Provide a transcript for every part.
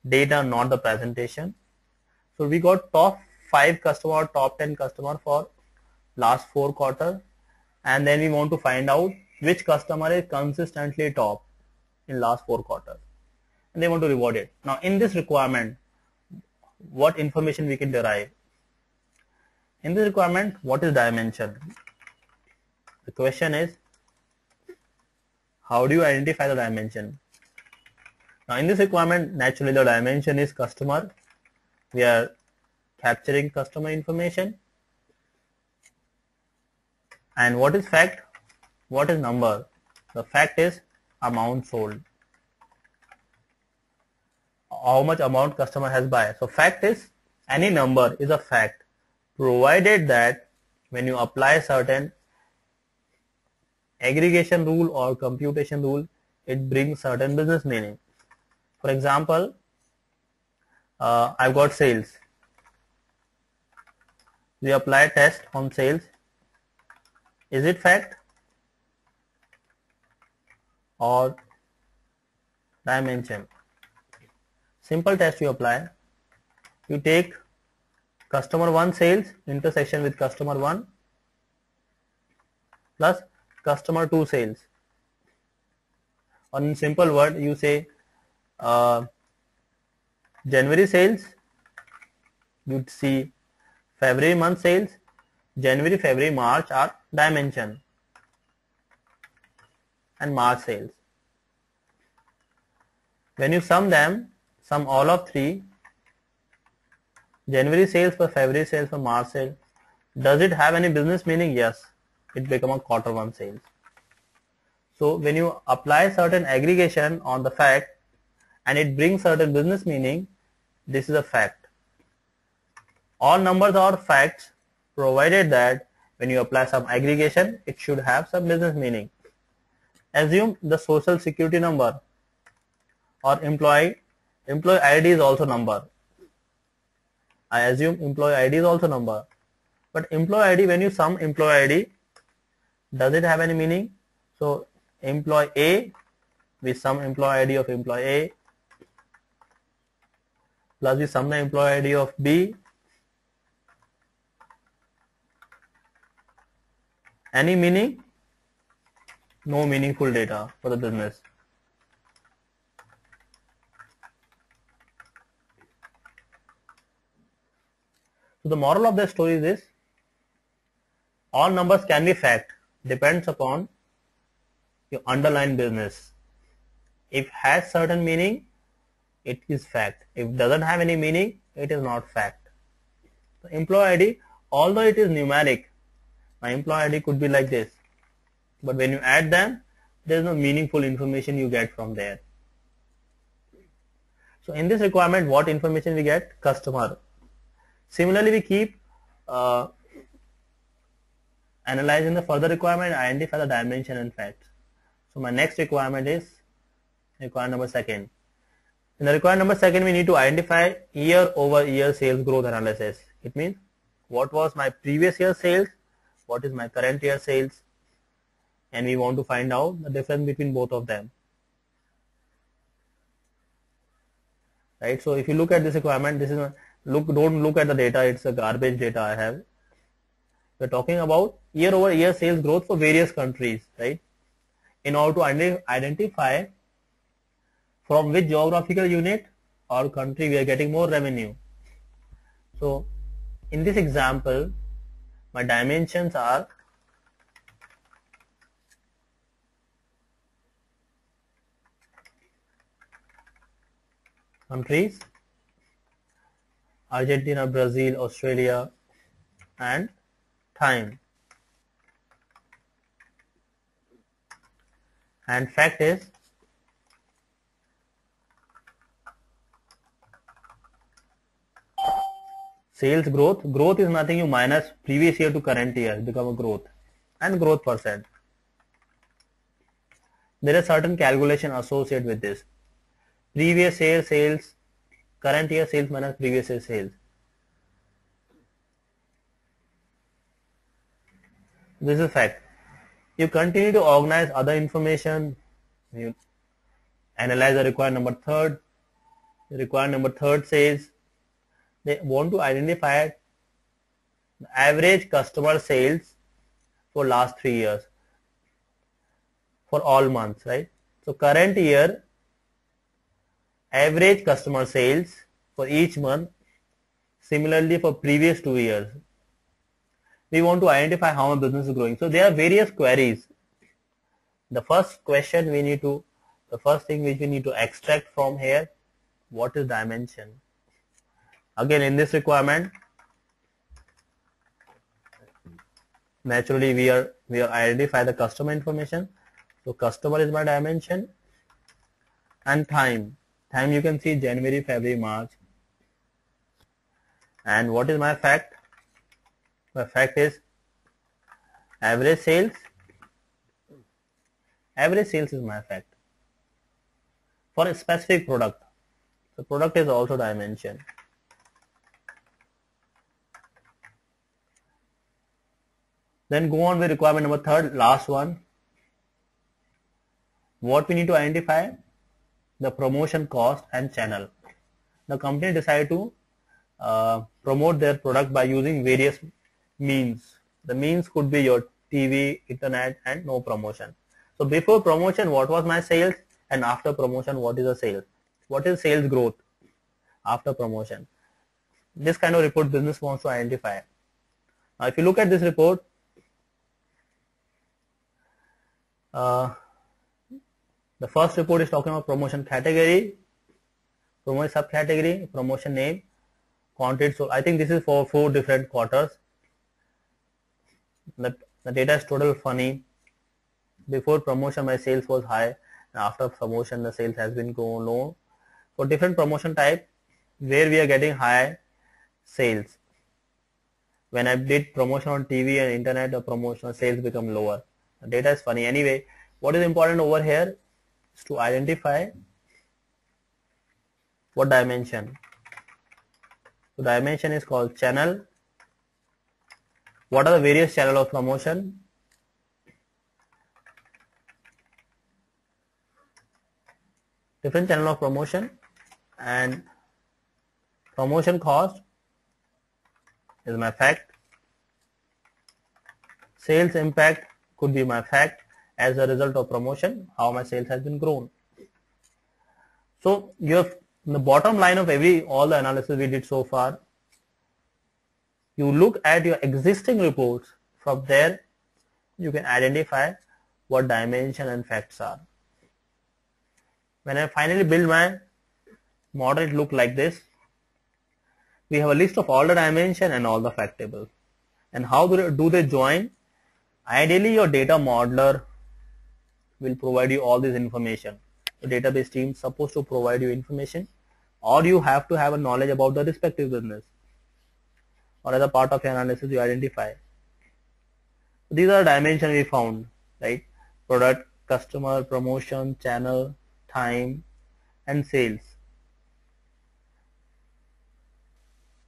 data, not the presentation. So we got top 5 customer, top 10 customer for last 4 quarters, and then we want to find out which customer is consistently top in last 4 quarters, and they want to reward it. Now in this requirement, what information we can derive? In this requirement, what is dimension? The question is, how do you identify the dimension? Now in this requirement, naturally the dimension is customer. We are capturing customer information. And what is fact? What is number? The fact is amount sold. How much amount customer has buy. So fact is, any number is a fact, provided that when you apply certain aggregation rule or computation rule, it brings certain business meaning. For example, I've got sales. We apply test on sales. Is it fact or dimension? Simple test you apply. You take customer 1 sales intersection with customer 1 plus customer 2 sales. Or in simple word, you say January sales, you'd see February month sales, January, February, March are dimension, and March sales. When you sum them, sum all of 3, January sales for February sales for March sales, does it have any business meaning? Yes, it become a quarter 1 sales. So when you apply certain aggregation on the fact and it brings certain business meaning, this is a fact. All numbers are facts, provided that when you apply some aggregation, it should have some business meaning. Assume the social security number or employee ID is also number. I assume employee ID is also number. But employee ID, when you sum employee ID, does it have any meaning? So employee A, we sum employee ID of employee A, plus we sum the employee ID of B. Any meaning? No meaningful data for the business. So the moral of the story is this: all numbers can be fact, depends upon your underlying business. If has certain meaning, it is fact. If doesn't have any meaning, it is not fact. So employee ID, although it is numeric, my employee ID could be like this, but when you add them, there is no meaningful information you get from there. So in this requirement, what information we get? Customer. Similarly, we keep analyzing the further requirement, identify the dimension and facts. So my next requirement is requirement number 2. In the requirement number 2, we need to identify year-over-year sales growth analysis. It means what was my previous year sales, what is my current year sales, and we want to find out the difference between both of them. Right? So if you look at this requirement, this is a don't look at the data, it's a garbage data I have. We're talking about year-over-year sales growth for various countries, right? In order to identify from which geographical unit or country we are getting more revenue. So in this example, my dimensions are countries: Argentina, Brazil, Australia, and time. And fact is, sales growth. Growth is nothing, you minus previous year to current year, become a growth, and growth percent. There is certain calculation associated with this. Previous year sales, current year sales minus previous year sales. This is a fact. You continue to organize other information. You analyze the requirement number 3. Requirement number third says they want to identify the average customer sales for last 3 years for all months, right? So current year average customer sales for each month, similarly for previous 2 years. We want to identify how a business is growing. So there are various queries. The first thing which we need to extract from here, what is dimension? Again, in this requirement, naturally we are identify the customer information. So customer is my dimension, and time you can see January, February, March. And what is my fact? My fact is average sales. Average sales is my fact for a specific product. The product is also dimension. Then go on with requirement number third, last one. What we need to identify? The promotion cost and channel. The company decided to promote their product by using various means. The means could be your TV, internet, and no promotion. So before promotion, what was my sales? And after promotion, what is the sales? What is sales growth after promotion? This kind of report business wants to identify. Now if you look at this report, the first report is talking about promotion category, promotion subcategory, promotion name, quantity sold. I think this is for 4 different quarters. The data is total funny. Before promotion, my sales was high, and after promotion, the sales has been going low. For different promotion type, where we are getting high sales. When I did promotion on TV and internet, the promotional sales become lower. The data is funny. Anyway, what is important over here is to identify what dimension. So dimension is called channel. What are the various channels of promotion? Different channel of promotion, and promotion cost is my fact. Sales impact could be my fact as a result of promotion, how my sales has been grown. So you have the bottom line of all the analysis we did so far. You look at your existing reports. From there, you can identify what dimension and facts are. When I finally build my model, it look like this. We have a list of all the dimension and all the fact tables. And how do they join? Ideally, your data modeler will provide you all this information. The database team is supposed to provide you information, or you have to have a knowledge about the respective business, or as a part of your analysis you identify. These are dimensions we found, right? Product, customer, promotion, channel, time, and sales.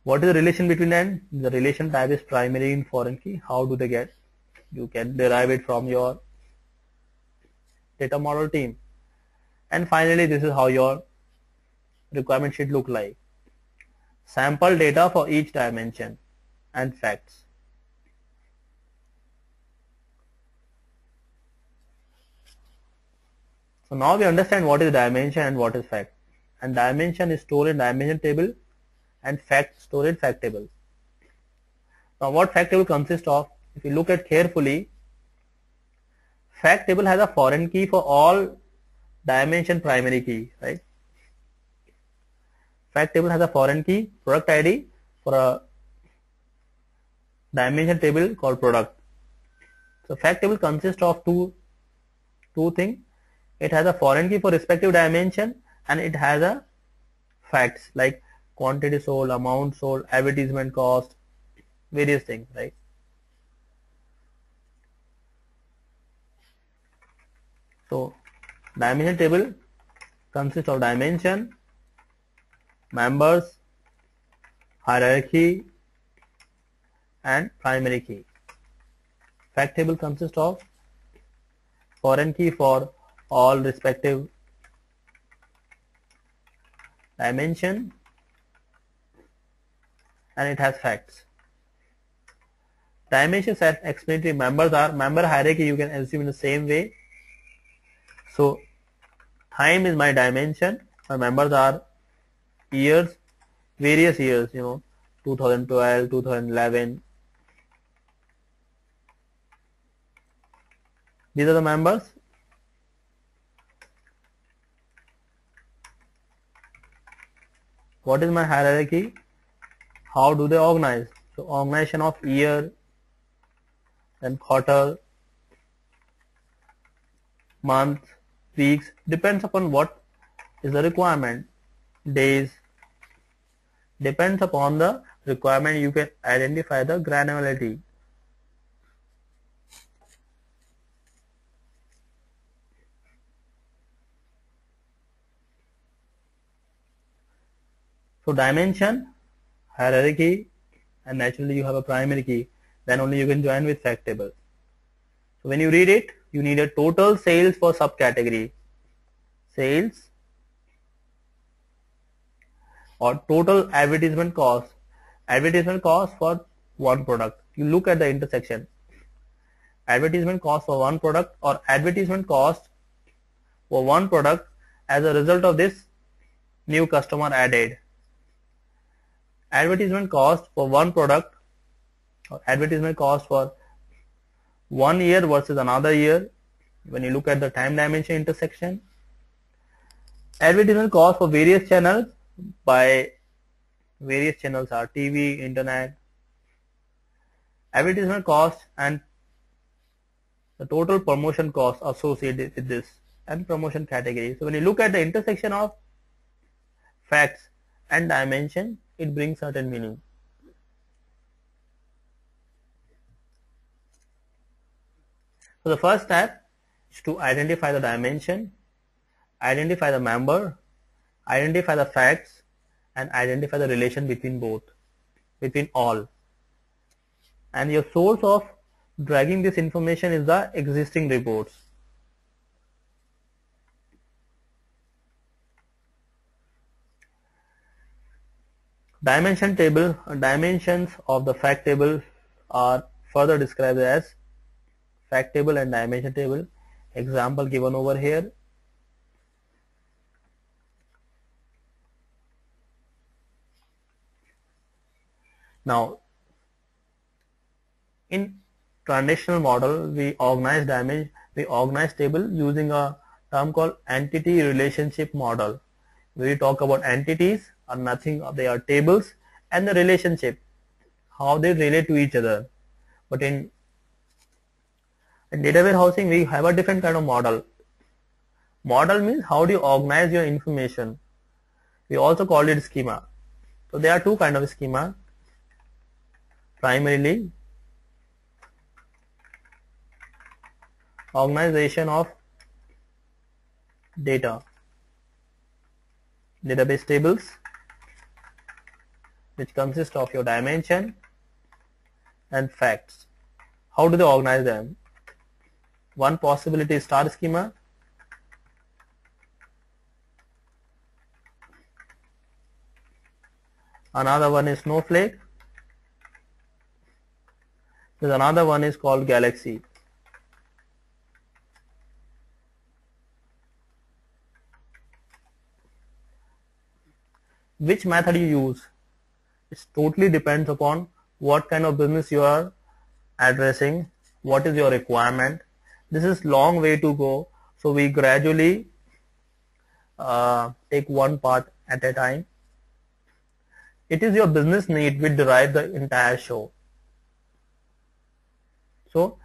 What is the relation between them? The relation type is primary and foreign key. How do they get? You can derive it from your data model team. And finally, this is how your requirement sheet look like. Sample data for each dimension and facts. So now we understand what is dimension and what is fact. And dimension is stored in dimension table, and fact stored in fact table. Now what fact table consists of? If you look at carefully, fact table has a foreign key for all dimension primary key, right? Fact table has a foreign key, product ID, for a dimension table called product. So fact table consists of two things. It has a foreign key for respective dimension, and it has a facts like quantity sold, amount sold, advertisement cost, various things, right? So dimension table consists of dimension, members, hierarchy, and primary key. Fact table consists of foreign key for all respective dimension, and it has facts. Dimensions as explanatory members are member hierarchy. You can assume in the same way. So time is my dimension. My members are years, various years, 2012, 2011. These are the members. What is my hierarchy? How do they organize? So organization of year, then quarter, month, weeks, depends upon what is the requirement. Days, depends upon the requirement. You can identify the granularity. So dimension, hierarchy, and naturally you have a primary key. Then only you can join with fact table. So when you read it, you need a total sales for subcategory. Sales or total advertisement cost. Advertisement cost for one product. You look at the intersection. Advertisement cost for one product or advertisement cost for one product as a result of this new customer added. Advertisement cost for one product or advertisement cost for 1 year versus another year. When you look at the time dimension intersection, advertisement cost for various channels. By various channels are TV, internet. Advertisement cost and the total promotion cost associated with this and promotion category. So when you look at the intersection of facts and dimension, it brings certain meaning. So the first step is to identify the dimension, identify the member, identify the facts, and identify the relation between both, between all. And your source of dragging this information is the existing reports. Dimension table, dimensions of the fact table are further described as fact table and dimension table. Example given over here. Now, in traditional model, we organize table using a term called entity relationship model. We talk about entities are nothing, they are tables, and the relationship, how they relate to each other. But in data warehousing, we have a different kind of model. Model means how do you organize your information. We also call it schema. So there are two kinds of schema. Primarily, organization of data, database tables, which consist of your dimension and facts. How do they organize them? One possibility is star schema. Another one is snowflake. There's another one is called galaxy. Which method you use? It totally depends upon what kind of business you are addressing, what is your requirement. This is long way to go, so we gradually take one part at a time. It is your business need which derive the entire show. So